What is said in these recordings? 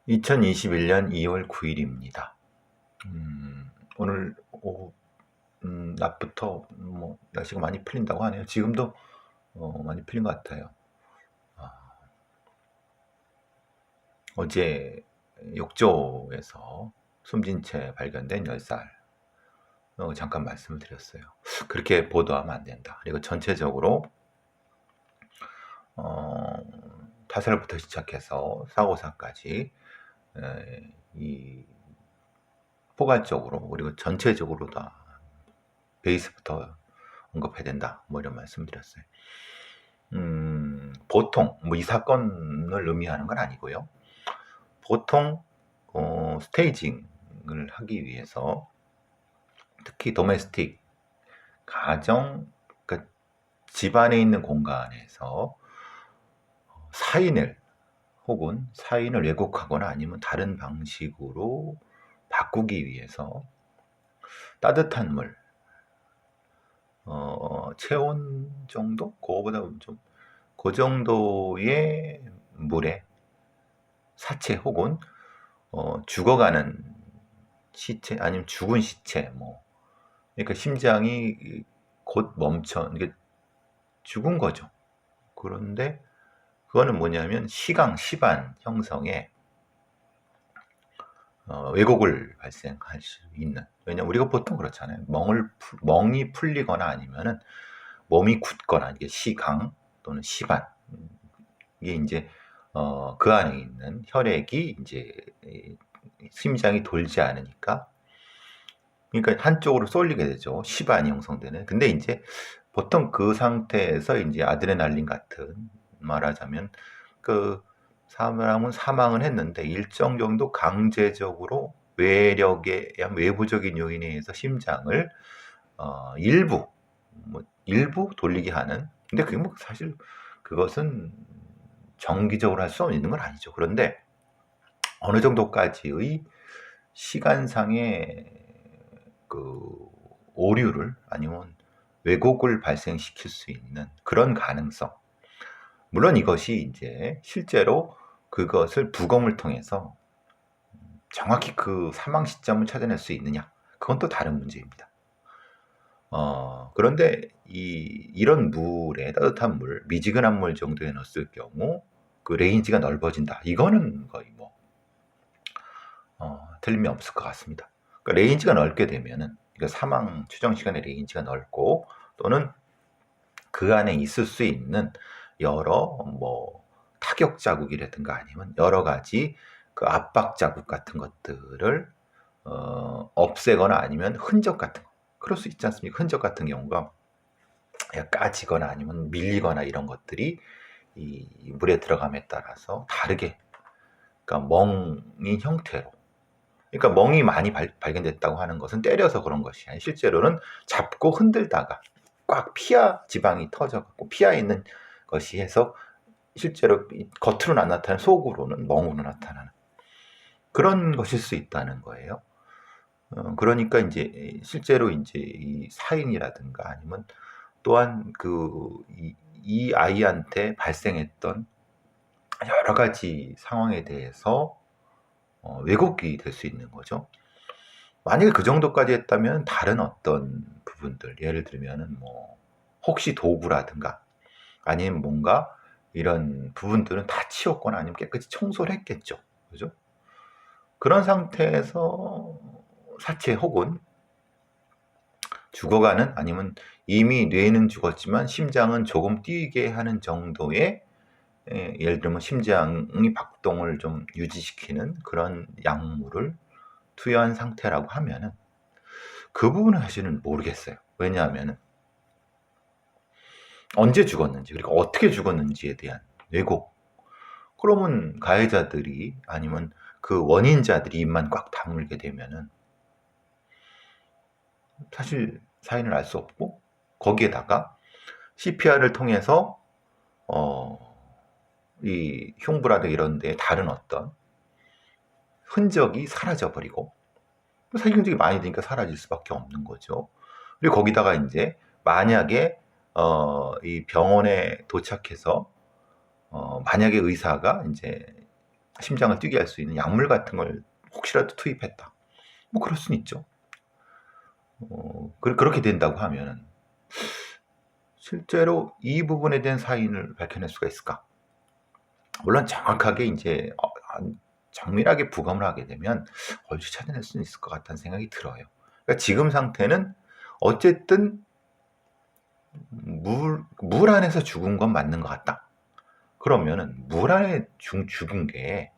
2021년 2월 9일입니다. 오늘 오후 낮부터 날씨가 많이 풀린다고 하네요. 지금도 많이 풀린 것 같아요. 어제 욕조에서 숨진 채 발견된 10살 잠깐 말씀을 드렸어요. 그렇게 보도하면 안 된다. 그리고 전체적으로 타살부터 시작해서 사고사까지 이 포괄적으로 그리고 전체적으로 다 베이스부터 언급해야 된다. 이런 말씀 드렸어요. 보통 이 사건을 의미하는 건 아니고요. 보통 스테이징을 하기 위해서 특히 도메스틱 가정, 그러니까 집안에 있는 공간에서 사인을 왜곡하거나 아니면 다른 방식으로 바꾸기 위해서 따뜻한 물, 체온 정도? 그거보다 좀 그 정도의 물에 사체 혹은 죽어가는 시체 아니면 죽은 시체 그러니까 심장이 곧 멈춰 이게 죽은 거죠. 그런데 그거는 뭐냐면 시반 형성에 왜곡을 발생할 수 있는. 왜냐면 우리가 보통 그렇잖아요. 멍이 풀리거나 아니면은 몸이 굳거나 이게 시강 또는 시반 이게 이제 그 안에 있는 혈액이 이제 심장이 돌지 않으니까 그러니까 한쪽으로 쏠리게 되죠. 시반이 형성되는. 근데 이제 보통 그 상태에서 이제 아드레날린 같은 말하자면 그 사람은 사망은 했는데 일정 정도 강제적으로 외력에 의한 외부적인 요인에 의해서 심장을 일부 돌리게 하는. 근데 그게 사실 그것은 정기적으로 할 수 있는 건 아니죠. 그런데 어느 정도까지의 시간상의 그 오류를 아니면 왜곡을 발생시킬 수 있는 그런 가능성. 물론 이것이 이제 실제로 그것을 부검을 통해서 정확히 그 사망 시점을 찾아낼 수 있느냐, 그건 또 다른 문제입니다. 그런데 이런 물에 따뜻한 물, 미지근한 물 정도에 넣었을 경우 그 레인지가 넓어진다. 이거는 거의 틀림이 없을 것 같습니다. 그러니까 레인지가 넓게 되면은 그러니까 사망 추정 시간의 레인지가 넓고 또는 그 안에 있을 수 있는 여러 타격 자국이라든가 아니면 여러 가지 그 압박 자국 같은 것들을 없애거나 아니면 흔적 같은 거. 그럴 수 있지 않습니까? 흔적 같은 경우가 까지거나 아니면 밀리거나 이런 것들이 이 물에 들어감에 따라서 다르게, 그러니까 멍인 형태로. 그러니까 멍이 많이 발견됐다고 하는 것은 때려서 그런 것이 아니라 실제로는 잡고 흔들다가 꽉 피하 지방이 터져갖고 피하에 있는 것이 해서 실제로 겉으로는 안 나타나는 속으로는 멍으로 나타나는 그런 것일 수 있다는 거예요. 그러니까 이제 실제로 이제 이 사인이라든가 아니면 또한 이 아이한테 발생했던 여러 가지 상황에 대해서 왜곡이 될 수 있는 거죠. 만약에 그 정도까지 했다면 다른 어떤 부분들, 예를 들면은 혹시 도구라든가 아니면 뭔가 이런 부분들은 다 치웠거나 아니면 깨끗이 청소를 했겠죠. 그죠? 그런 상태에서 사체 혹은 죽어가는 아니면 이미 뇌는 죽었지만 심장은 조금 뛰게 하는 정도의 예를 들면 심장이 박동을 좀 유지시키는 그런 약물을 투여한 상태라고 하면은 그 부분은 사실은 모르겠어요. 왜냐하면 언제 죽었는지 그리고 어떻게 죽었는지에 대한 왜곡. 그러면 가해자들이 아니면 그 원인자들이 입만 꽉 다물게 되면은 사실 사인을 알 수 없고 거기에다가 CPR을 통해서 이 흉부라든가 이런 데 다른 어떤 흔적이 사라져버리고 사실 흔적이 많이 되니까 사라질 수밖에 없는 거죠. 그리고 거기다가 이제 만약에 이 병원에 도착해서 만약에 의사가 이제 심장을 뛰게 할 수 있는 약물 같은 걸 혹시라도 투입했다. 뭐 그럴 수는 있죠. 그렇게 된다고 하면 실제로 이 부분에 대한 사인을 밝혀낼 수가 있을까? 물론 정확하게 이제 정밀하게 부검을 하게 되면 얼추 찾아낼 수는 있을 것 같다는 생각이 들어요. 그러니까 지금 상태는 어쨌든 물 안에서 죽은 건 맞는 것 같다. 그러면은 물 안에 죽은 게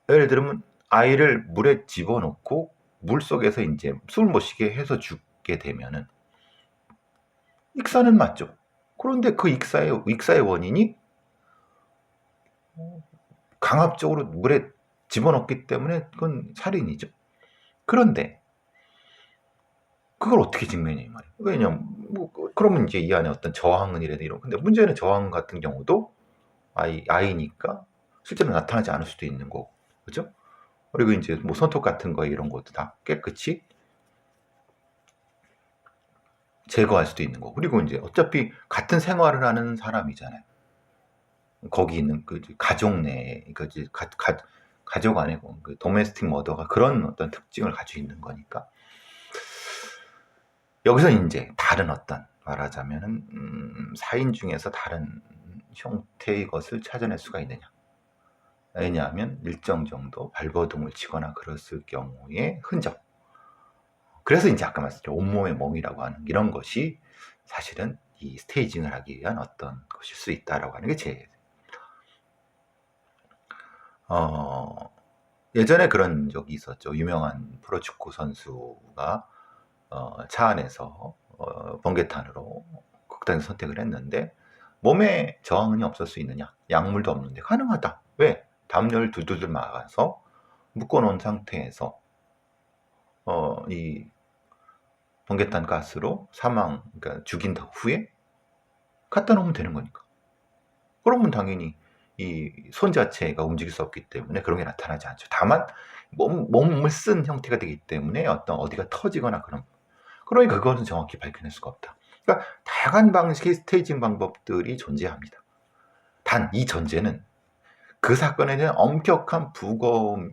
예를 들면 아이를 물에 집어넣고 물 속에서 이제 숨을 못 쉬게 해서 죽게 되면은 익사는 맞죠. 그런데 그 익사의 원인이 강압적으로 물에 집어넣기 때문에 그건 살인이죠. 그런데 그걸 어떻게 증명해 이 말이에요. 왜냐면 뭐 그러면 이제 이 안에 어떤 저항은이라든가 이런. 근데 문제는 저항 같은 경우도 아이니까 실제로 나타나지 않을 수도 있는 거고, 그죠? 그리고 이제 뭐 손톱 같은 거 이런 것도 다 깨끗이 제거할 수도 있는 거고. 그리고 이제 어차피 같은 생활을 하는 사람이잖아요. 거기 있는 그 가족 내, 그 가족 안에 그 도메스틱 머더가 그런 어떤 특징을 가지고 있는 거니까. 여기서 이제 다른 어떤 말하자면은 사인 중에서 다른 형태의 것을 찾아낼 수가 있느냐. 왜냐하면 일정 정도 발버둥을 치거나 그랬을 경우에 흔적. 그래서 이제 아까 말씀드린 온몸의 멍이라고 하는 이런 것이 사실은 이 스테이징을 하기 위한 어떤 것일 수 있다라고 하는 게 제 예전에 그런 적이 있었죠. 유명한 프로축구 선수가 차 안에서 번개탄으로 극단적 선택을 했는데 몸에 저항이 없을 수 있느냐? 약물도 없는데 가능하다. 왜? 담요를 두들들 막아서 묶어놓은 상태에서 이 번개탄 가스로 그러니까 죽인 후에 갖다 놓으면 되는 거니까. 그러면 당연히 이 손 자체가 움직일 수 없기 때문에 그런 게 나타나지 않죠. 다만 몸을 쓴 형태가 되기 때문에 어디가 터지거나 그러니까 그것은 정확히 밝혀낼 수가 없다. 그러니까 다양한 방식의 스테이징 방법들이 존재합니다. 단 이 전제는 그 사건에 대한 엄격한 부검이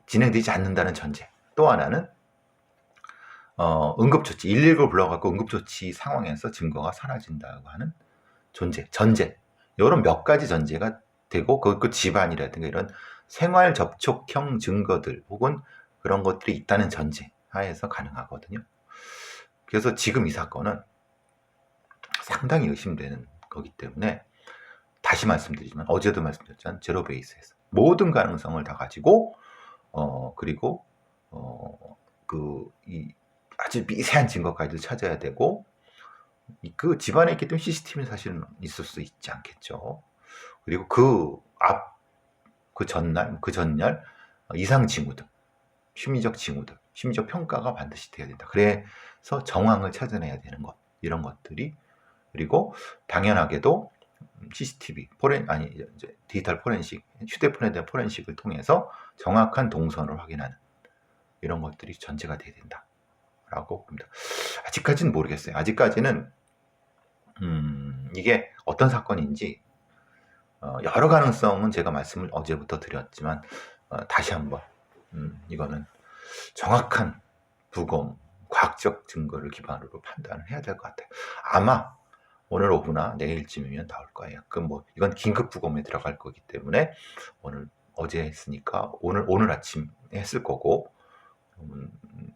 진행되지 않는다는 전제. 또 하나는 응급조치, 119를 불러갖고 응급조치 상황에서 증거가 사라진다고 하는 전제. 이런 몇 가지 전제가 되고 그 집안이라든가 이런 생활 접촉형 증거들 혹은 그런 것들이 있다는 전제 하에서 가능하거든요. 그래서 지금 이 사건은 상당히 의심되는 거기 때문에 다시 말씀드리지만 어제도 말씀드렸지만 제로 베이스에서 모든 가능성을 다 가지고 그리고 이 아주 미세한 증거까지도 찾아야 되고 그 집안에 있기 때문에 CCTV는 사실은 있을 수 있지 않겠죠. 그리고 그 전날 이상 징후들, 심리적 징후들, 심리적 평가가 반드시 돼야 된다. 그래서 정황을 찾아내야 되는 것, 이런 것들이. 그리고 당연하게도 CCTV, 디지털 포렌식, 휴대폰에 대한 포렌식을 통해서 정확한 동선을 확인하는 이런 것들이 전제가 돼야 된다라고 봅니다. 아직까지는 모르겠어요. 아직까지는 이게 어떤 사건인지 여러 가능성은 제가 말씀을 어제부터 드렸지만 다시 한번 이거는 정확한 부검, 과학적 증거를 기반으로 판단을 해야 될 것 같아요. 아마 오늘 오후나 내일쯤이면 나올 거예요. 이건 긴급 부검에 들어갈 거기 때문에 어제 했으니까 오늘 아침에 했을 거고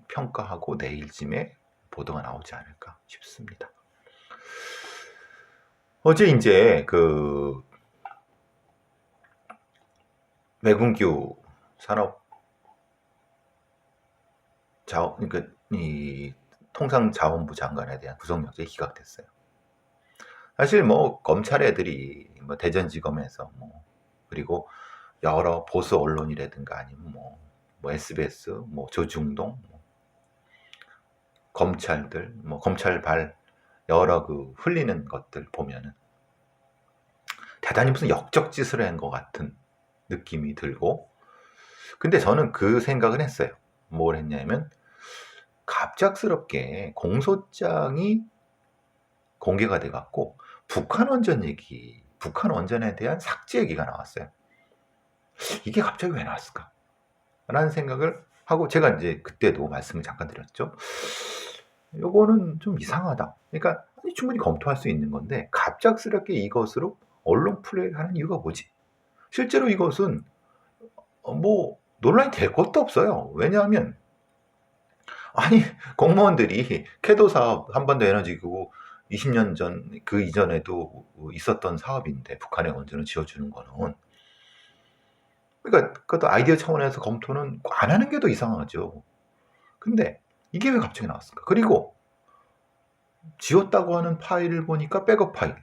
평가하고 내일쯤에 보도가 나오지 않을까 싶습니다. 어제 이제 외군규 그러니까 이 통상자원부 장관에 대한 구속영장이 기각됐어요. 사실 검찰 애들이 대전지검에서 그리고 여러 보수 언론이라든가 아니면 SBS, 조중동, 검찰들, 검찰발 여러 흘리는 것들 보면은 대단히 무슨 역적짓을 한 것 같은 느낌이 들고, 근데 저는 그 생각을 했어요. 뭘 했냐면 갑작스럽게 공소장이 공개가 돼갖고 북한 원전 얘기 북한 원전에 대한 삭제 얘기가 나왔어요. 이게 갑자기 왜 나왔을까? 라는 생각을 하고 제가 이제 그때도 말씀을 잠깐 드렸죠. 요거는 좀 이상하다. 그러니까 충분히 검토할 수 있는 건데 갑작스럽게 이것으로 언론 플레이를 하는 이유가 뭐지? 실제로 이것은 뭐 논란이 될 것도 없어요. 왜냐하면 아니 공무원들이 캐도 사업 한반도 에너지기구 20년 전 그 이전에도 있었던 사업인데 북한의 원전을 지어주는 거는 그러니까 그것도 아이디어 차원에서 검토는 안 하는 게 더 이상하죠. 근데 이게 왜 갑자기 나왔을까? 그리고 지웠다고 하는 파일을 보니까 백업 파일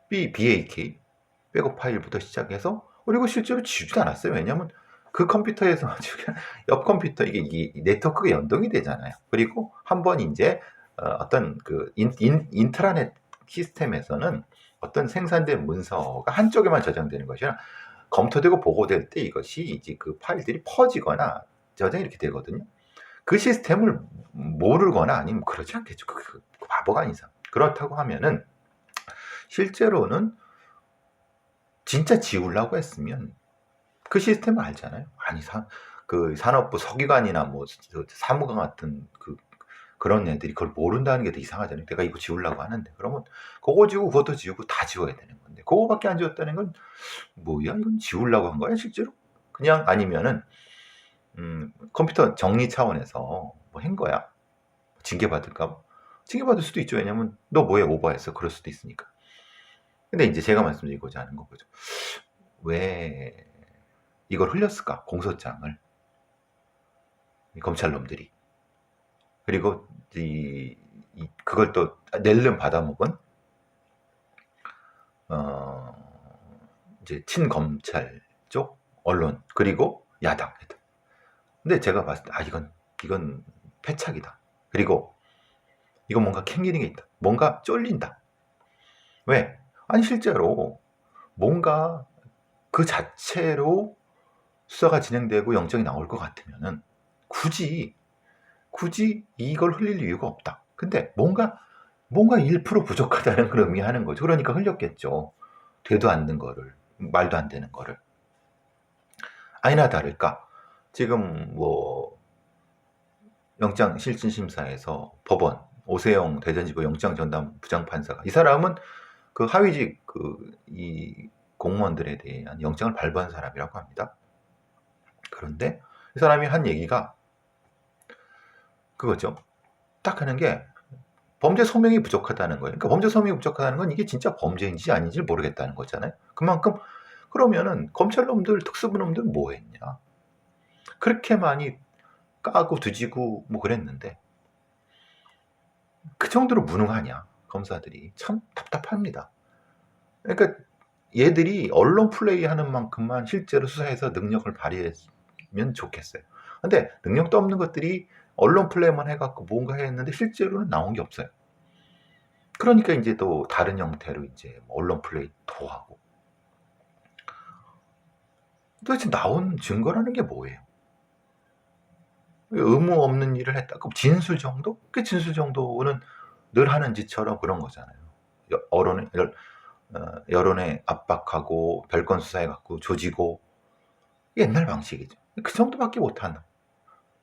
BAK 백업 파일부터 시작해서 그리고 실제로 지우지도 않았어요. 왜냐하면 그 컴퓨터에서 옆 컴퓨터 이게 네트워크가 연동이 되잖아요. 그리고 한번 이제 어떤 그 인트라넷 시스템에서는 어떤 생산된 문서가 한쪽에만 저장되는 것이 아니라 검토되고 보고될 때 이것이 이제 그 파일들이 퍼지거나 저장이 이렇게 되거든요. 그 시스템을 모르거나 아니면 그러지 않겠죠. 그 바보가 아닌 이상. 그렇다고 하면은 실제로는 진짜 지우려고 했으면 그 시스템을 알잖아요. 아니 그 산업부 서기관이나 뭐 사무관 같은 그런 애들이 그걸 모른다는 게 더 이상하잖아요. 내가 이거 지우려고 하는데 그러면 그거 지우고 그것도 지우고 다 지워야 되는 건데 그거밖에 안 지웠다는 건 뭐야? 이건 지우려고 한 거야 실제로? 그냥 아니면은 컴퓨터 정리 차원에서 뭐 한 거야? 징계받을까 봐? 징계받을 수도 있죠. 왜냐면 너 뭐에 오버했어? 그럴 수도 있으니까. 근데 이제 제가 말씀드리고자 하는 거죠. 왜 이걸 흘렸을까? 공소장을. 검찰놈들이. 그리고 그걸 또 낼름 받아먹은 이제 친검찰 쪽 언론 그리고 야당. 근데 제가 봤을 때 이건 패착이다. 그리고 이건 뭔가 캥기는 게 있다. 뭔가 쫄린다. 왜? 아니 실제로 뭔가 그 자체로 수사가 진행되고 영장이 나올 것 같으면은 굳이 이걸 흘릴 이유가 없다. 근데 뭔가 1% 부족하다는 걸 의미하는 거죠. 그러니까 흘렸겠죠. 되도 않는 거를, 말도 안 되는 거를. 아니나 다를까 지금 뭐 영장 실질심사에서 법원 오세영 대전지법 영장 전담 부장판사가 이 사람은 그 하위직 이 공무원들에 대한 영장을 발부한 사람이라고 합니다. 그런데 이 사람이 한 얘기가 그거죠. 딱 하는 게 범죄 소명이 부족하다는 거예요. 그러니까 범죄 소명이 부족하다는 건 이게 진짜 범죄인지 아닌지 모르겠다는 거잖아요. 그만큼 그러면은 검찰놈들 특수부놈들 뭐 했냐? 그렇게 많이 까고 뒤지고 뭐 그랬는데 그 정도로 무능하냐? 검사들이 참 답답합니다. 그러니까 얘들이 언론 플레이 하는 만큼만 실제로 수사에서 능력을 발휘했으면 좋겠어요. 근데 능력도 없는 것들이 언론 플레이만 해갖고 뭔가 했는데 실제로는 나온 게 없어요. 그러니까 이제 또 다른 형태로 이제 언론 플레이 도 하고. 도대체 나온 증거라는 게 뭐예요? 의무 없는 일을 했다. 그럼 진술 정도? 그 진술 정도는 늘 하는 짓처럼 그런 거잖아요. 여론에 압박하고 별건 수사해갖고 조지고 옛날 방식이죠. 그 정도밖에 못하는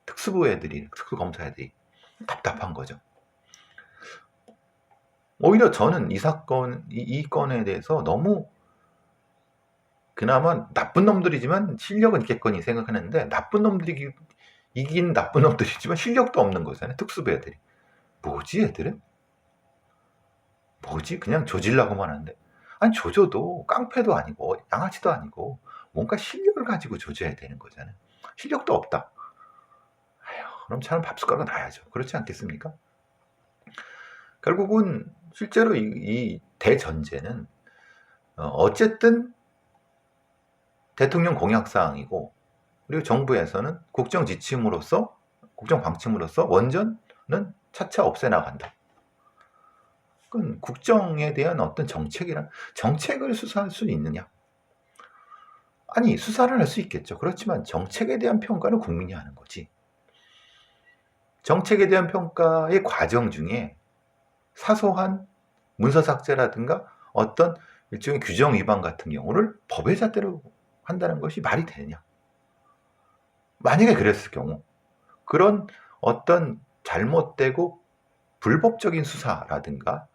특수부 애들이 특수검사 애들이 답답한 거죠. 오히려 저는 이 사건 이 건에 대해서 너무 그나마 나쁜 놈들이지만 실력은 있겠거니 생각하는데 나쁜 놈들이 이긴 나쁜 놈들이지만 실력도 없는 거잖아요. 특수부 애들이. 뭐지 애들은? 뭐지? 그냥 조질라고만 하는데 아니 조져도 깡패도 아니고 양아치도 아니고 뭔가 실력을 가지고 조져야 되는 거잖아요. 실력도 없다. 아휴, 그럼 차라리 밥숟가락은 놔야죠. 그렇지 않겠습니까? 결국은 실제로 이 대전제는 어쨌든 대통령 공약사항이고 그리고 정부에서는 국정 지침으로서 국정 방침으로서 원전은 차차 없애나간다. 그건 국정에 대한 어떤 정책을 수사할 수 있느냐? 아니 수사를 할 수 있겠죠. 그렇지만 정책에 대한 평가는 국민이 하는 거지. 정책에 대한 평가의 과정 중에 사소한 문서 삭제라든가 어떤 일종의 규정 위반 같은 경우를 법의 잣대로 한다는 것이 말이 되느냐. 만약에 그랬을 경우 그런 어떤 잘못되고 불법적인 수사라든가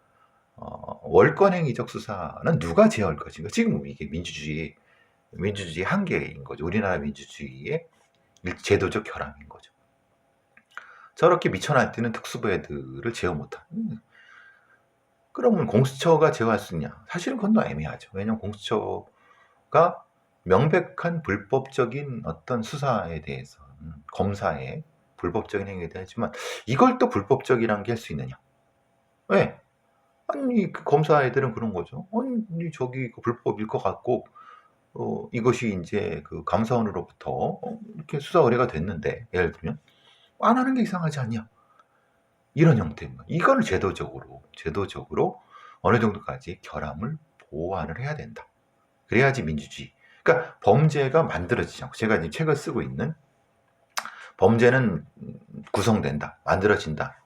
월권행위적 수사는 누가 제어할 것인가. 지금 이게 민주주의 한계인 거죠. 우리나라 민주주의의 제도적 결함인 거죠. 저렇게 미쳐날뛰는 특수부 애들을 제어 못한. 그러면 공수처가 제어할 수 있냐? 사실은 그건 또 애매하죠. 왜냐하면 공수처가 명백한 불법적인 어떤 수사에 대해서 검사의 불법적인 행위에 대하지만 이걸 또 불법적이라는 게 할 수 있느냐? 왜? 아니 그 검사 애들은 그런 거죠. 아니 저기 그 불법일 것 같고 이것이 이제 그 감사원으로부터 이렇게 수사 의뢰가 됐는데 예를 들면 안 하는 게 이상하지 않냐? 이런 형태입니다. 이걸 제도적으로 어느 정도까지 결함을 보완을 해야 된다. 그래야지 민주주의. 그러니까 범죄가 만들어지지 않고 제가 지금 책을 쓰고 있는 범죄는 구성된다, 만들어진다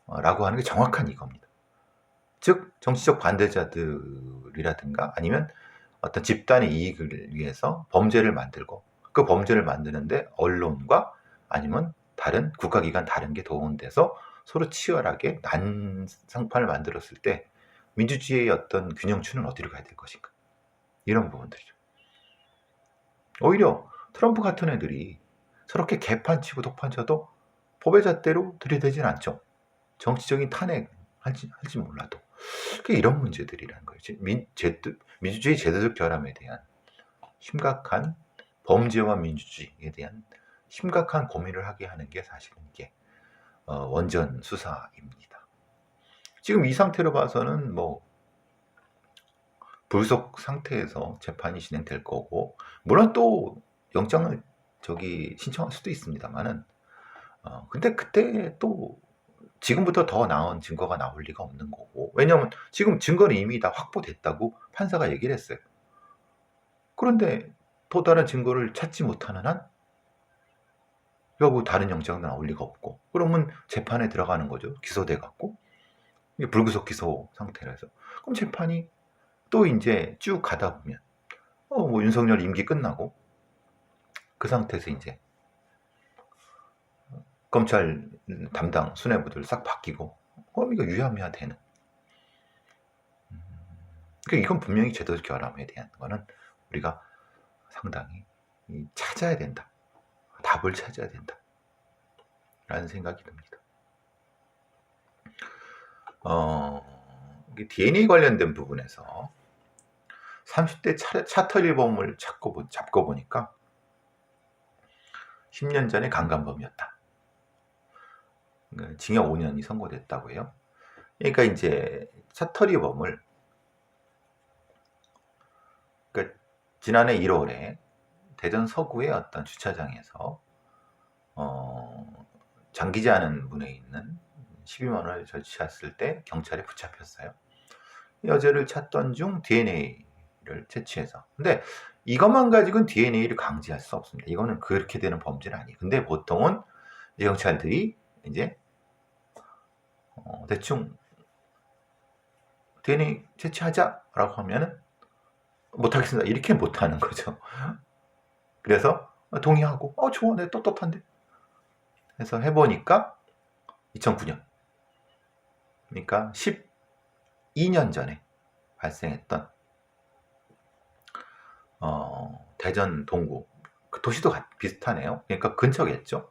라고 하는 게 정확한 이겁니다. 즉 정치적 반대자들이라든가 아니면 어떤 집단의 이익을 위해서 범죄를 만들고 그 범죄를 만드는데 언론과 아니면 다른 국가기관 다른 게 동원돼서 서로 치열하게 난상판을 만들었을 때 민주주의의 어떤 균형추는 어디로 가야 될 것인가. 이런 부분들이죠. 오히려 트럼프 같은 애들이 저렇게 개판 치고 독판 쳐도 법의 잣대로 들이대진 않죠. 정치적인 탄핵 할지 몰라도. 이런 문제들이라는 거예요. 민주주의 제도적 결함에 대한 심각한 범죄와 민주주의에 대한 심각한 고민을 하게 하는 게 사실은 이게 원전 수사입니다. 지금 이 상태로 봐서는 뭐 불속 상태에서 재판이 진행될 거고 물론 또 영장을 신청할 수도 있습니다만은 근데 그때 또 지금부터 더 나은 증거가 나올 리가 없는 거고 왜냐하면 지금 증거는 이미 다 확보됐다고 판사가 얘기를 했어요. 그런데 또 다른 증거를 찾지 못하는 한 결국 다른 영장도 나올 리가 없고 그러면 재판에 들어가는 거죠. 기소돼 갖고 불구속 기소 상태라서 그럼 재판이 또 이제 쭉 가다 보면 뭐 윤석열 임기 끝나고 그 상태에서 이제 검찰 담당 수뇌부들 싹 바뀌고 그럼 이거 유야무야 되는. 그러니까 이건 분명히 제도적 결함에 대한 거는 우리가 상당히 찾아야 된다. 답을 찾아야 된다. 라는 생각이 듭니다. DNA 관련된 부분에서 30대 차터리범을 잡고 보니까 10년 전에 강간범이었다. 징역 5년이 선고됐다고 해요. 그러니까 이제 차터리범을 그러니까 지난해 1월에 대전 서구의 어떤 주차장에서 장기지 않은 문에 있는 12만 원을 절취했을 때 경찰에 붙잡혔어요. 여자를 찾던 중 DNA를 채취해서. 근데 이것만 가지고는 DNA를 강제할 수 없습니다. 이거는 그렇게 되는 범죄는 아니에요. 근데 보통은 경찰들이 이제 대충 DNA 채취하자라고 하면은 못하겠습니다. 이렇게 못하는 거죠. 그래서 동의하고 좋아, 내 떳떳한데 해서 해보니까 2009년 그러니까 12년 전에 발생했던 대전 동구 그 도시도 비슷하네요. 그러니까 근처겠죠.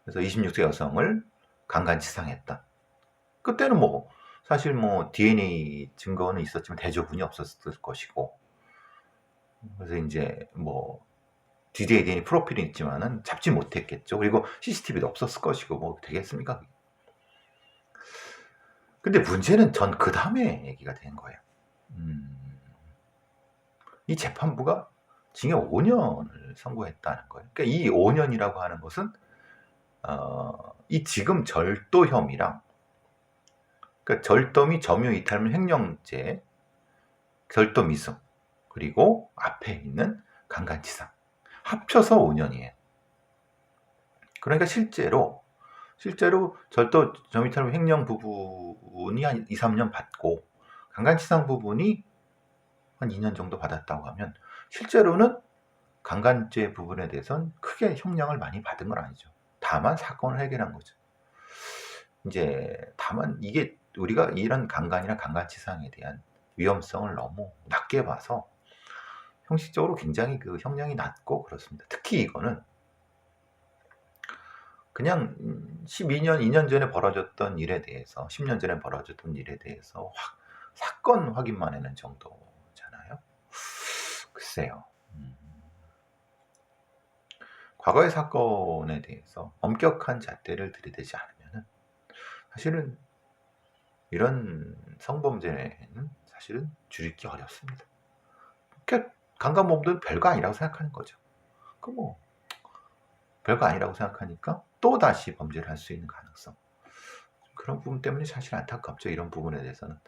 그래서 26세 여성을 강간치상했다. 그때는 뭐 사실 뭐 DNA 증거는 있었지만 대조군이 없었을 것이고 그래서 이제 뭐 DNA 프로필이 있지만은 잡지 못했겠죠. 그리고 CCTV도 없었을 것이고 뭐 되겠습니까? 근데 문제는 전 그 다음에 얘기가 된 거예요. 이 재판부가 징역 5년을 선고했다는 거예요. 그러니까 이 5년이라고 하는 것은 이 지금 절도 혐의랑 그러니까 절도 및 점유 이탈물 횡령죄, 절도 미수 그리고 앞에 있는 강간치상 합쳐서 5년이에요. 그러니까 실제로 절도 점유 이탈물 횡령 부분이 한 2, 3년 받고 강간치상 부분이 한 2년 정도 받았다고 하면 실제로는 강간죄 부분에 대해서는 크게 형량을 많이 받은 건 아니죠. 다만 사건을 해결한 거죠. 이제 다만 이게 우리가 이런 강간이나 강간치상에 대한 위험성을 너무 낮게 봐서 형식적으로 굉장히 그 형량이 낮고 그렇습니다. 특히 이거는 그냥 12년, 2년 전에 벌어졌던 일에 대해서 10년 전에 벌어졌던 일에 대해서 사건 확인만 하는 정도잖아요. 글쎄요. 과거의 사건에 대해서 엄격한 잣대를 들이대지 않으면 사실은 이런 성범죄는 사실은 줄이기 어렵습니다. 강간범들은 별거 아니라고 생각하는 거죠. 뭐 별거 아니라고 생각하니까 또 다시 범죄를 할 수 있는 가능성, 그런 부분 때문에 사실 안타깝죠. 이런 부분에 대해서는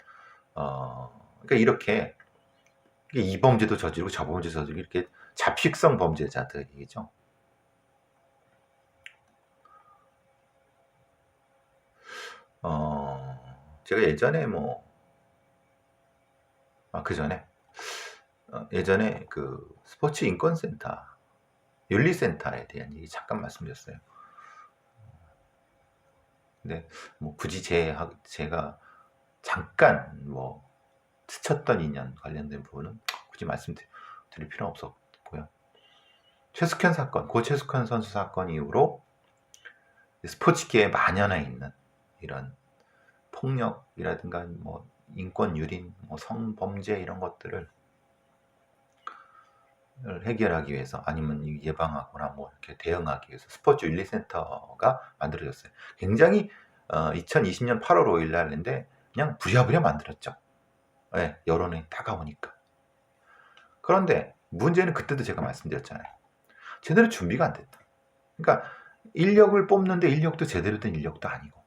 그러니까 이렇게 이 범죄도 저지르고 저 범죄도 저지르고 이렇게 잡식성 범죄자들이죠. 제가 예전에 예전에 그 스포츠 인권센터, 윤리센터에 대한 얘기 잠깐 말씀드렸어요. 근데 굳이 제가 잠깐 스쳤던 인연 관련된 부분은 굳이 말씀드릴 필요는 없었고요. 최숙현 사건, 고 최숙현 선수 사건 이후로 스포츠계에 만연해 있는 이런 폭력이라든가 인권 유린, 성범죄 이런 것들을 해결하기 위해서 아니면 예방하거나 이렇게 대응하기 위해서 스포츠 윤리센터가 만들어졌어요. 굉장히 2020년 8월 5일 날인데 그냥 부랴부랴 만들었죠. 네, 여론이 다가오니까. 그런데 문제는 그때도 제가 말씀드렸잖아요. 제대로 준비가 안 됐다. 그러니까 인력을 뽑는데 인력도 제대로 된 인력도 아니고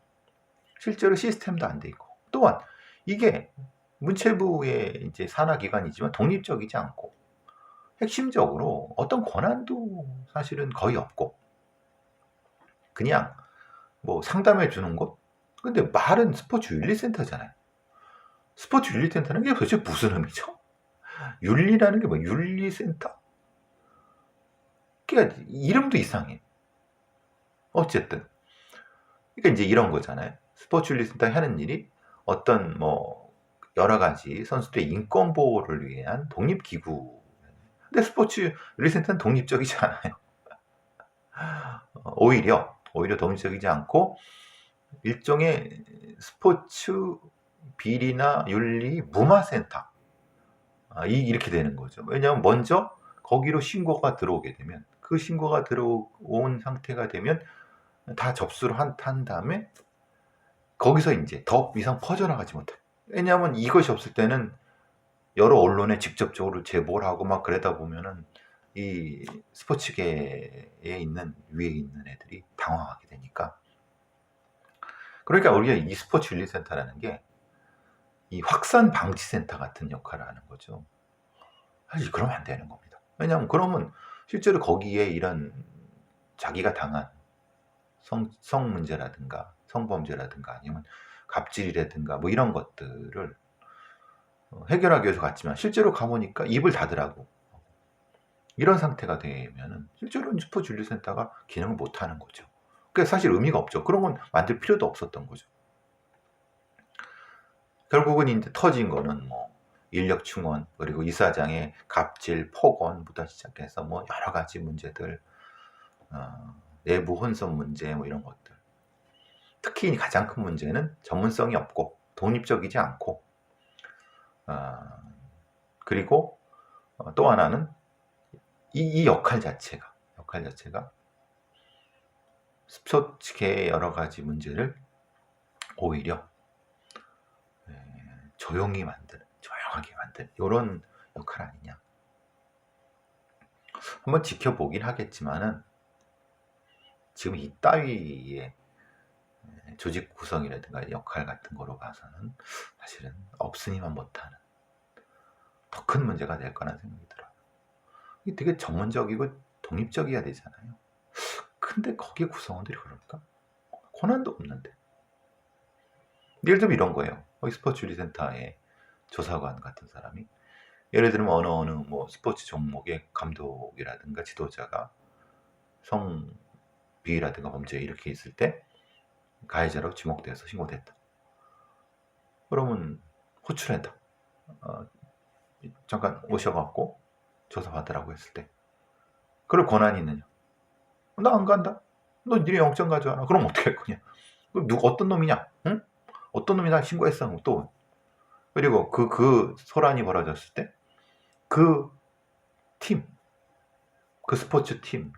실제로 시스템도 안 돼 있고, 또한 이게 문체부의 이제 산하기관이지만 독립적이지 않고 핵심적으로 어떤 권한도 사실은 거의 없고 그냥 상담해 주는 곳. 근데 말은 스포츠 윤리센터잖아요. 스포츠 윤리센터는 게 도대체 무슨 의미죠? 윤리라는 게 윤리센터? 그러니까 이름도 이상해. 어쨌든 그러니까 이제 이런 거잖아요. 스포츠 윤리센터 하는 일이 어떤 여러 가지 선수들의 인권 보호를 위한 독립기구. 근데 스포츠 윤리센터는 독립적이지 않아요. 오히려 독립적이지 않고 일종의 스포츠 비리나 윤리 무마센터, 이렇게 되는 거죠. 왜냐하면 먼저 거기로 신고가 들어오게 되면, 그 신고가 들어온 상태가 되면 다 접수를 한 다음에 거기서 이제 더 이상 퍼져나가지 못해. 왜냐하면 이것이 없을 때는 여러 언론에 직접적으로 제보를 하고 그러다 보면은 이 스포츠계에 있는 위에 있는 애들이 당황하게 되니까. 그러니까 우리가 이 스포츠 윤리센터라는 게 이 확산 방지센터 같은 역할을 하는 거죠. 사실 그러면 안 되는 겁니다. 왜냐하면 그러면 실제로 거기에 이런 자기가 당한 성 문제라든가 성범죄라든가 아니면 갑질이라든가 이런 것들을 해결하기 위해서 갔지만 실제로 가보니까 입을 닫으라고 이런 상태가 되면은 실제로 스포츠 윤리센터가 기능을 못하는 거죠. 그게 사실 의미가 없죠. 그런 건 만들 필요도 없었던 거죠. 결국은 이제 터진 거는 인력 충원, 그리고 이사장의 갑질, 폭언부터 시작해서 여러 가지 문제들, 내부 혼선 문제 이런 것들. 특히 가장 큰 문제는 전문성이 없고 독립적이지 않고, 그리고 또 하나는 이 역할 자체가 스포츠계의 여러 가지 문제를 오히려 조용하게 만드는 이런 역할 아니냐. 한번 지켜보긴 하겠지만은 지금 이 따위의 조직 구성이라든가 역할 같은 거로 봐서는 사실은 없으니만 못하는 더 큰 문제가 될 거라는 생각이 들어요. 이게 되게 전문적이고 독립적이어야 되잖아요. 근데 거기에 구성원들이 그럴까? 권한도 없는데. 예를 들면 이런 거예요. 스포츠 윤리센터의 조사관 같은 사람이 예를 들면 어느 뭐 스포츠 종목의 감독이라든가 지도자가 성비위라든가 범죄 이렇게 있을 때 가해자로 지목돼서 신고됐다. 그러면 호출한다. 잠깐 오셔갖고 조사받으라고 했을 때 그럴 권한이 있느냐? 나 안 간다. 너 니네 영장 가져와라. 그럼 어떻게 할 거냐? 어떤 놈이냐? 응? 어떤 놈이 나 신고했어? 또 그리고 그 소란이 벌어졌을 때 그 팀, 그 스포츠 팀,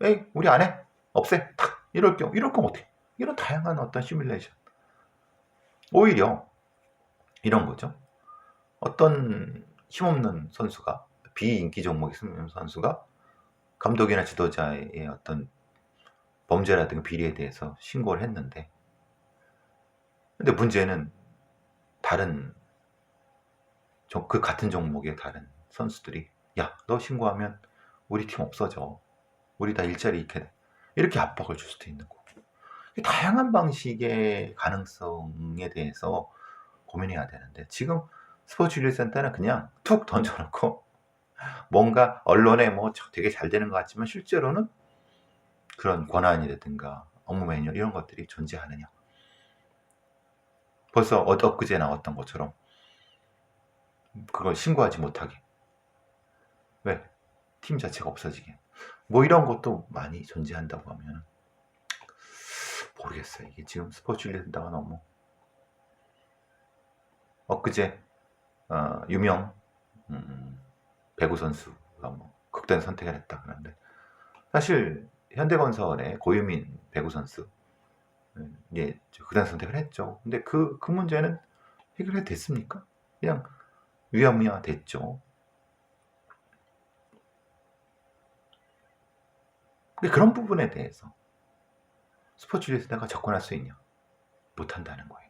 에이 우리 안 해, 없애, 탁 이럴 경우 어떻게? 이런 다양한 어떤 시뮬레이션. 오히려 이런 거죠. 어떤 힘없는 선수가 비인기 종목의 선수가 감독이나 지도자의 어떤 범죄라든가 비리에 대해서 신고를 했는데, 근데 문제는 다른 그 같은 종목의 다른 선수들이 야, 너 신고하면 우리 팀 없어져. 우리 다 일자리 잃게 돼. 이렇게 압박을 줄 수도 있는 거고. 다양한 방식의 가능성에 대해서 고민해야 되는데 지금 스포츠윤리센터는 그냥 툭 던져놓고 뭔가 언론에 뭐 되게 잘 되는 것 같지만 실제로는 그런 권한이라든가 업무 매뉴얼 이런 것들이 존재하느냐. 벌써 엊그제 나왔던 것처럼 그걸 신고하지 못하게, 왜? 팀 자체가 없어지게, 뭐 이런 것도 많이 존재한다고 하면 모르겠어요. 이게 지금 스포츠윤리센터가 너무 엊그제 유명 배구 선수가 뭐 극단 선택을 했다 그러는데 사실 현대건설의 고유민 배구 선수 극단 선택을 했죠. 근데 그 문제는 해결이 됐습니까? 그냥 유야무야 됐죠. 근데 그런 부분에 대해서 스포츠윤리센터가 접근할 수 있냐? 못한다는 거예요.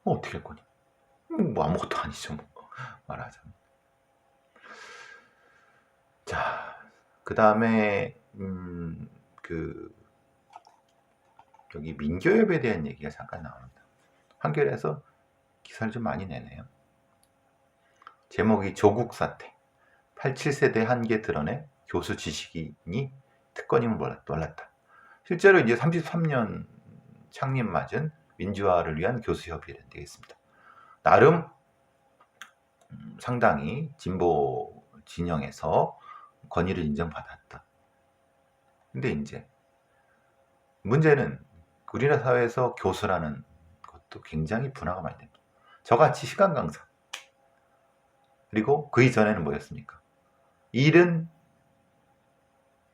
어떻게 할 거냐? 뭐 아무것도 아니죠. 뭐 말하자면. 자, 그 다음에 여기 민교협에 대한 얘기가 잠깐 나옵니다. 한겨레에서 기사를 좀 많이 내네요. 제목이 조국 사태, 87세대 한계 드러내 교수 지식인이 특권임을 몰랐다. 실제로 이제 33년 창립 맞은 민주화를 위한 교수협의회라는 게 있습니다. 나름 상당히 진보 진영에서 권위를 인정받았다. 근데 이제 문제는 우리나라 사회에서 교수라는 것도 굉장히 분화가 많이 됩니다. 저같이 시간 강사, 그리고 그 이전에는 뭐였습니까? 일은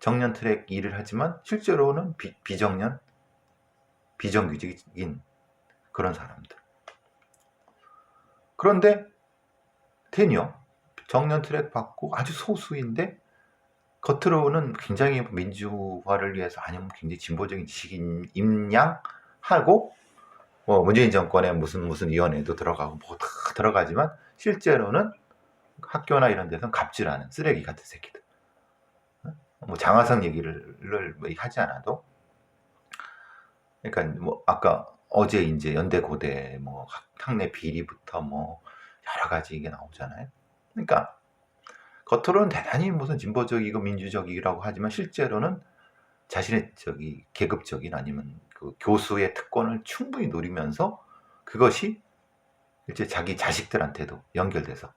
정년 트랙 일을 하지만 실제로는 비정년, 비정규직인 그런 사람들. 그런데 테니어, 정년 트랙 받고 아주 소수인데 겉으로는 굉장히 민주화를 위해서 아니면 굉장히 진보적인 지식인양 하고 뭐 문재인 정권의 무슨 위원회도 들어가고 뭐 다 들어가지만 실제로는 학교나 이런 데서는 갑질하는 쓰레기 같은 새끼들. 뭐 장하성 얘기를 하지 않아도, 그러니까 뭐 아까 어제 이제 연대 고대 뭐 학내 비리부터 뭐 여러 가지 이게 나오잖아요. 그러니까 겉으로는 대단히 무슨 진보적이고 민주적이라고 하지만 실제로는 자신의 계급적인 아니면 그 교수의 특권을 충분히 노리면서 그것이 이제 자기 자식들한테도 연결돼서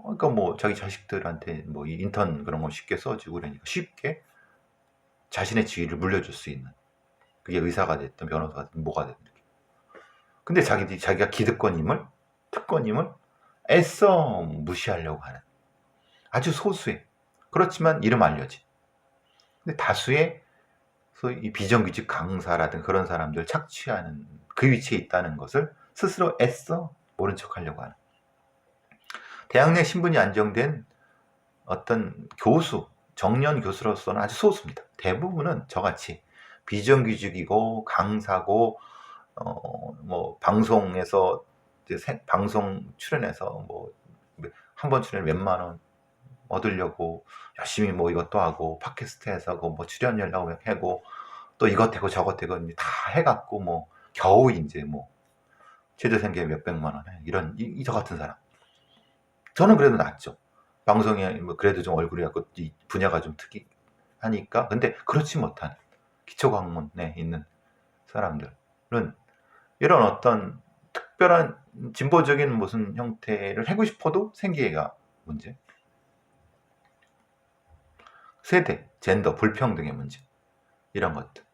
그러니까 뭐 자기 자식들한테 뭐 인턴 그런 거 쉽게 써주고 그러니까 쉽게 자신의 지위를 물려줄 수 있는, 그게 의사가 됐든 변호사가 됐든 뭐가 됐든. 근데 자기가 기득권임을, 특권임을 애써 무시하려고 하는 아주 소수의, 그렇지만 이름 알려진, 근데 다수의 소위 비정규직 강사라든 그런 사람들 착취하는 그 위치에 있다는 것을 스스로 애써 모른 척하려고 하는, 대학 내 신분이 안정된 어떤 교수, 정년 교수로서는 아주 소수입니다. 대부분은 저같이 비정규직이고 강사고 뭐 방송에서 방송 출연해서 뭐 한 번 출연 몇만 원 얻으려고 열심히 뭐 이것도 하고 팟캐스트에서 뭐 출연료라고 하고 또 이것 되고 저것 되고 다 해갖고 뭐 겨우 이제 뭐 최저 생계 몇백만 원 해. 이런 저 같은 사람. 저는 그래도 낫죠. 방송에 뭐 그래도 좀 얼굴이 갖고 이 분야가 좀 특이하니까. 근데 그렇지 못한 기초학문에 있는 사람들은 이런 어떤 특별한 진보적인 무슨 형태를 하고 싶어도 생계가 문제, 세대, 젠더, 불평등의 문제, 이런 것들.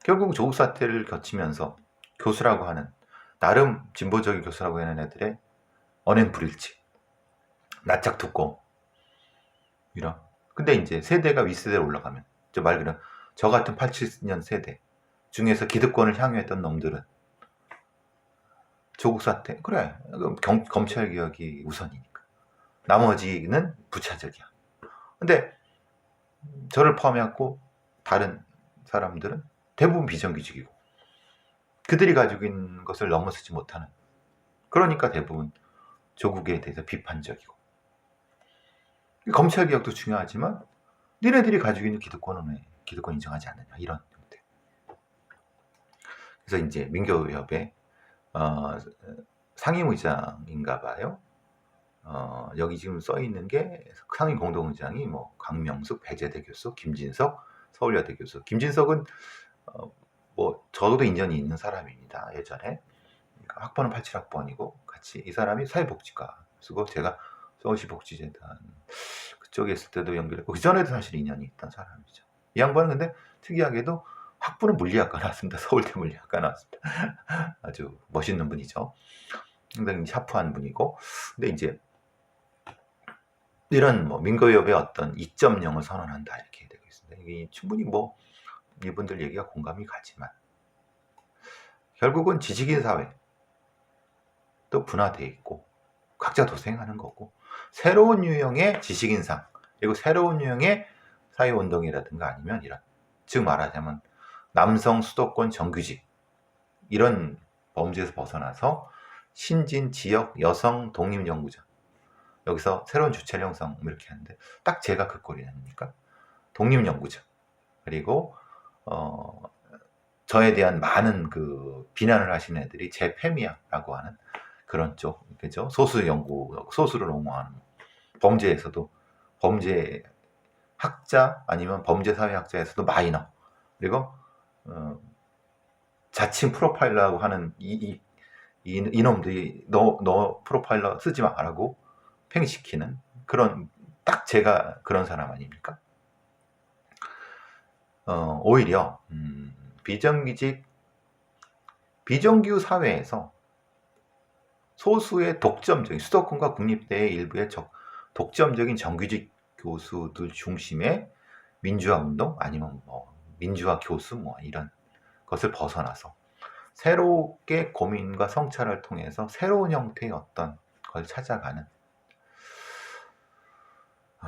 결국 조국 사태를 거치면서 교수라고 하는, 나름 진보적인 교수라고 하는 애들의 언행불일치, 낯짝 두꺼움, 이런. 근데 이제 세대가 윗세대로 올라가면, 말 그대로 저 같은 87년 세대 중에서 기득권을 향유했던 놈들은 조국 사태, 그래, 검찰개혁이 우선이니까. 나머지는 부차적이야. 근데 저를 포함해갖고 다른 사람들은 대부분 비정규직이고, 그들이 가지고 있는 것을 넘어서지 못하는, 그러니까 대부분 조국에 대해서 비판적이고. 검찰개혁도 중요하지만 니네들이 가지고 있는 기득권은 왜 기득권 인정하지 않느냐, 이런 형태. 그래서 이제 민교협의 상임의장인가 봐요. 여기 지금 써 있는 게 상임 공동의장이 뭐 강명숙, 배재대 교수, 김진석, 서울여대 교수. 김진석은 뭐 저도 인연이 있는 사람입니다. 예전에 학번은 87학번이고 같이, 이 사람이 사회복지과 쓰고 제가 서울시 복지재단 그쪽에 있을 때도 연결했고, 그 전에도 사실 인연이 있던 사람이죠. 이 양반은 근데 특이하게도 학부는 물리학과 나왔습니다. 서울대 물리학과 나왔습니다. 아주 멋있는 분이죠. 상당히 샤프한 분이고. 근데 이제 이런 뭐 민거협의 어떤 2.0을 선언한다, 이렇게 되고 있습니다. 이게 충분히 뭐 이분들 얘기가 공감이 가지만 결국은 지식인 사회 또 분화되어 있고 각자 도생하는 거고, 새로운 유형의 지식인상, 그리고 새로운 유형의 사회운동이라든가 아니면 이런, 즉 말하자면 남성 수도권 정규직, 이런 범죄에서 벗어나서 신진 지역 여성 독립연구자, 여기서 새로운 주체를 형성, 이렇게 하는데 딱 제가 그 꼴이 아닙니까? 독립연구자, 그리고 저에 대한 많은 그 비난을 하시는 애들이 제페미아라고 하는 그런 쪽, 그죠? 소수 연구, 소수를 옹호하는, 범죄에서도 범죄 학자 아니면 범죄 사회학자에서도 마이너, 그리고 자칭 프로파일러라고 하는 이놈들이 너 프로파일러 쓰지 마라고 팽시키는 그런, 딱 제가 그런 사람 아닙니까? 오히려 비정규 사회에서 소수의 독점적인, 수도권과 국립대의 일부의 독점적인 정규직 교수들 중심의 민주화 운동, 아니면 뭐 민주화 교수, 뭐 이런 것을 벗어나서 새롭게 고민과 성찰을 통해서 새로운 형태의 어떤 걸 찾아가는.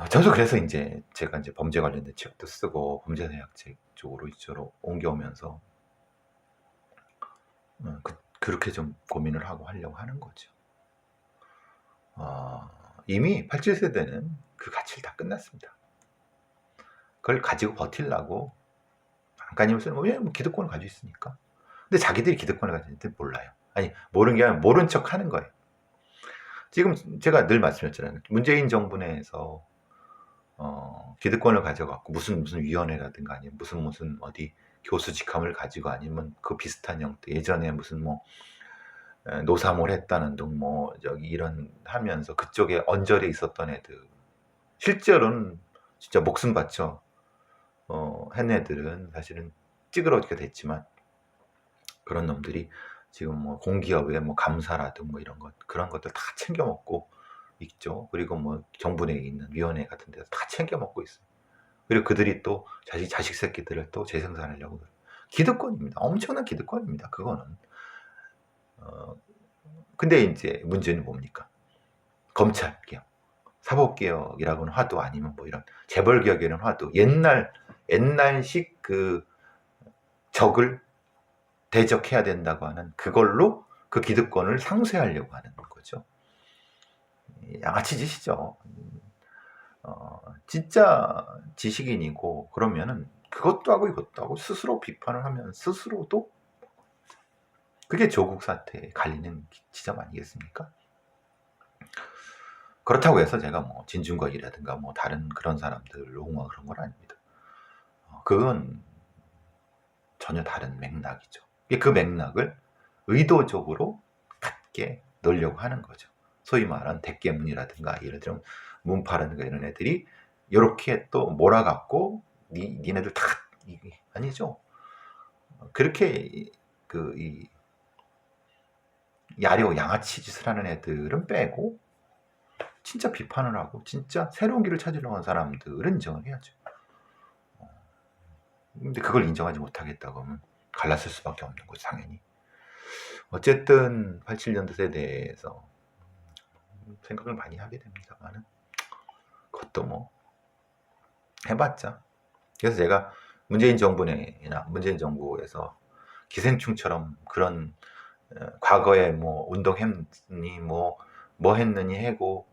저도 그래서 이제 제가 이제 범죄 관련된 책도 쓰고 범죄사회학책 쪽으로 이쪽으로 옮겨오면서 그렇게 좀 고민을 하고 하려고 하는 거죠. 이미 87세대는 그 가치를 다 끝났습니다. 그걸 가지고 버틸라고 안간힘을 쓰는 거예요. 뭐 기득권을 가지고 있으니까. 근데 자기들이 기득권을 가지고 있는지 몰라요. 아니, 모르는 게 아니라 모른 척 하는 거예요. 지금 제가 늘 말씀드렸잖아요. 문재인 정부 내에서 기득권을 가져갖고 무슨 위원회라든가 아니면 무슨 어디 교수 직함을 가지고 아니면 그 비슷한 형태, 예전에 무슨 뭐 노사몰 했다는 등 뭐 저기 이런 하면서 그쪽에 언저리에 있었던 애들, 실제로는 진짜 목숨 바쳐 한 애들은 사실은 찌그러지게 됐지만, 그런 놈들이 지금 뭐 공기업의 뭐 감사라든 뭐 이런 것, 그런 것들 다 챙겨 먹고 있죠. 그리고 뭐 정부 내에 있는 위원회 같은 데서 다 챙겨 먹고 있어요. 그리고 그들이 또 자식 새끼들을 또 재생산하려고. 기득권입니다. 엄청난 기득권입니다. 그거는. 근데 이제 문제는 뭡니까? 검찰개혁, 사법개혁이라고는 화두, 아니면 뭐 이런 재벌개혁이라는 화두, 옛날식 그 적을 대적해야 된다고 하는 그걸로 그 기득권을 상쇄하려고 하는 거죠. 양아치 짓이죠. 진짜 지식인이고 그러면은 그것도 하고 이것도 하고 스스로 비판을 하면 스스로도 그게 조국 사태에 갈리는 지점 아니겠습니까? 그렇다고 해서 제가 뭐 진중권이라든가 뭐 다른 그런 사람들 옹호하고 그런 건 아닙니다. 그건 전혀 다른 맥락이죠. 그 맥락을 의도적으로 갖게 넣으려고 하는 거죠. 소위 말하는 대깨문이라든가 예를 들면 문파라든가 이런 애들이 이렇게 또 몰아갖고 니네들 다 아니죠. 그렇게 이 야려 양아치 짓을 하는 애들은 빼고 진짜 비판을 하고 진짜 새로운 길을 찾으려고 하는 사람들은 인정을 해야죠. 근데 그걸 인정하지 못하겠다고 하면 갈랐을 수밖에 없는 거죠, 당연히. 어쨌든 87년도 세대에서 생각을 많이 하게 됩니다만은 그것도 뭐 해봤자. 그래서 제가 문재인 정부 내나 문재인 정부에서 기생충처럼 그런 과거에 뭐 운동했니 뭐 했느니 하고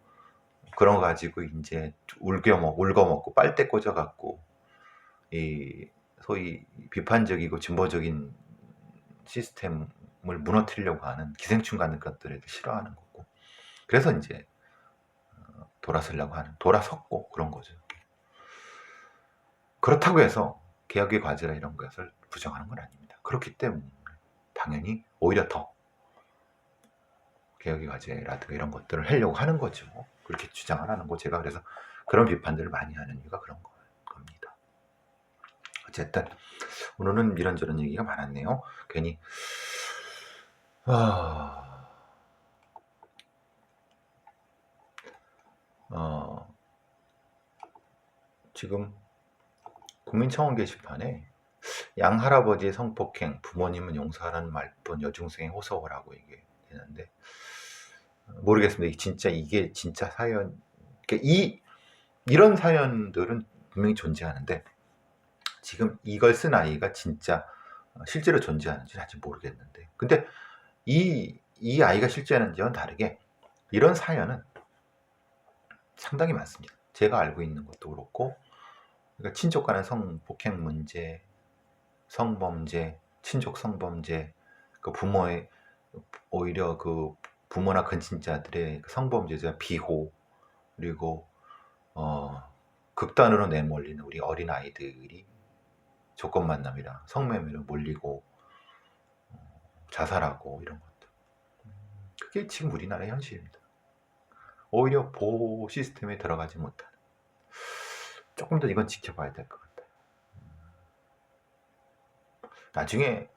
그런 거 가지고 이제 울거먹고 빨대 꽂아갖고 이 소위 비판적이고 진보적인 시스템을 무너뜨리려고 하는 기생충 같은 것들을 싫어하는 거고, 그래서 이제 돌아서려고 하는, 돌아섰고 그런 거죠. 그렇다고 해서 개혁의 과제라 이런 것을 부정하는 건 아닙니다. 그렇기 때문에 당연히 오히려 더 개혁의 과제라든가 이런 것들을 하려고 하는 거죠. 그렇게 주장을 하는 거. 제가 그래서 그런 비판들을 많이 하는 이유가 그런 겁니다. 어쨌든 오늘은 이런저런 얘기가 많았네요. 괜히 지금 국민청원 게시판에 양할아버지의 성폭행, 부모님은 용서하라는 말뿐 여중생의 호소라고 이게 되는데 모르겠습니다. 이게 진짜 사연, 이런 사연들은 분명히 존재하는데 지금 이걸 쓴 아이가 진짜 실제로 존재하는지 아직 모르겠는데, 근데 이 아이가 실제하는지와는 다르게 이런 사연은 상당히 많습니다. 제가 알고 있는 것도 그렇고, 그러니까 친족 간의 성폭행 문제, 성범죄, 친족 성범죄, 그 부모의 오히려 그 부모나 근친자들의 성범죄자 비호, 그리고 극단으로 내몰리는 우리 어린 아이들이 조건 만남이라 성매매로 몰리고 자살하고 이런 것들, 그게 지금 우리나라의 현실입니다. 오히려 보호 시스템에 들어가지 못하는, 조금 더 이건 지켜봐야 될 것 같아요. 나중에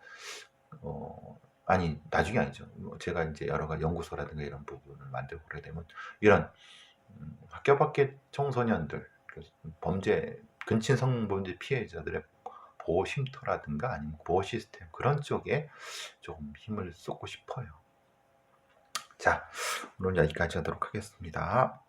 나중이 아니죠. 제가 이제 여러 가지 연구소라든가 이런 부분을 만들고 그러게 되면 이런 학교 밖의 청소년들, 근친 성범죄 피해자들의 보호 쉼터라든가 아니면 보호 시스템, 그런 쪽에 조금 힘을 쏟고 싶어요. 자, 오늘 여기까지 하도록 하겠습니다.